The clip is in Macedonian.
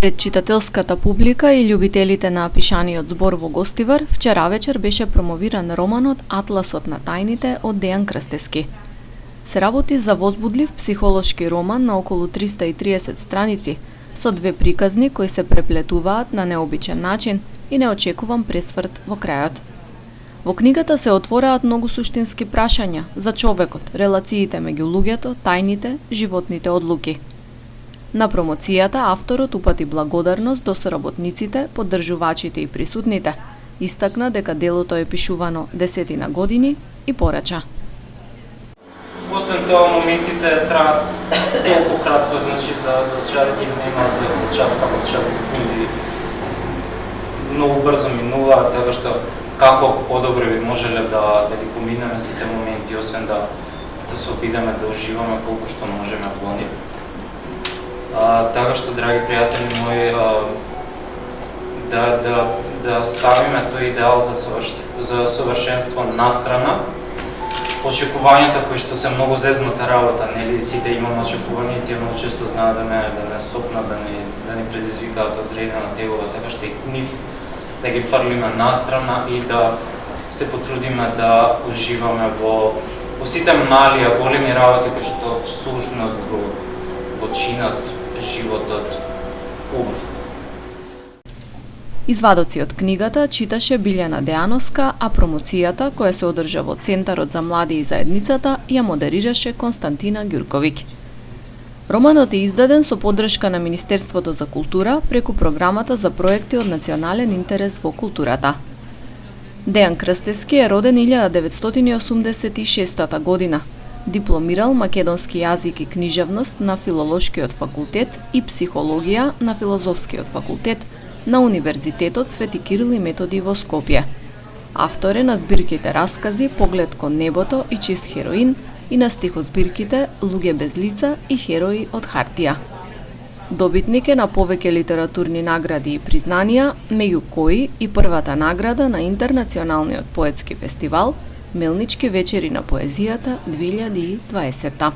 Пред читателската публика и љубителите на пишаниот збор во Гостивар, вчера вечер беше промовиран романот Атласот на тајните од Дејан Крстески. Се работи за возбудлив психолошки роман на околу 330 страници, со две приказни кои се преплетуваат на необичен начин и неочекуван пресврт во крајот. Во книгата се отвораат многу суштински прашања за човекот, релациите меѓу луѓето, тајните, животните одлуки. На промоцијата авторот упати благодарност до соработниците, поддржувачите и присутните. Истакна дека делото е пишувано десетина години и порача. Освен тоа, моментите траат толку кратко, значи за час ги немаат за час како час секунди. Многу брзо минуваат, така што како подобро би можеле да ги поминеме сите моменти, освен да се обидеме да уживаме колку што можеме во нив. Така што, драги пријатели мои, да ставиме тој идеал за совршенство настрана. Очекувањата кои што се многу зезната работа, нели, сите имаме очекувања и тие многу често знаат да не сопнат, да ни предизвикаат одредена тегова, така што и нив да ги фрлиме настрана и да се потрудиме да уживаме во сите мали а големи работи кои што всушност го чинат животот убав. Извадоци од книгата читаше Билјана Дејановска, а промоцијата, која се одржа во Центарот за млади и заедницата, ја модерираше Константина Ѓурковиќ. Романот е издаден со поддршка на Министерството за култура преку програмата за проекти од национален интерес во културата. Дејан Крстески е роден 1986 година. Дипломирал македонски јазик и книжевност на Филолошкиот факултет и психологија на Филозофскиот факултет на Универзитетот Свети Кирил и Методи во Скопје. Автор е на збирките раскази Поглед кон небото и Чист хероин и на стихозбирките Луѓе без лица и Херои од хартија. Добитник е на повеќе литературни награди и признанија, меѓу кои и првата награда на Интернационалниот поетски фестивал Мелнички вечери на поезијата 2020.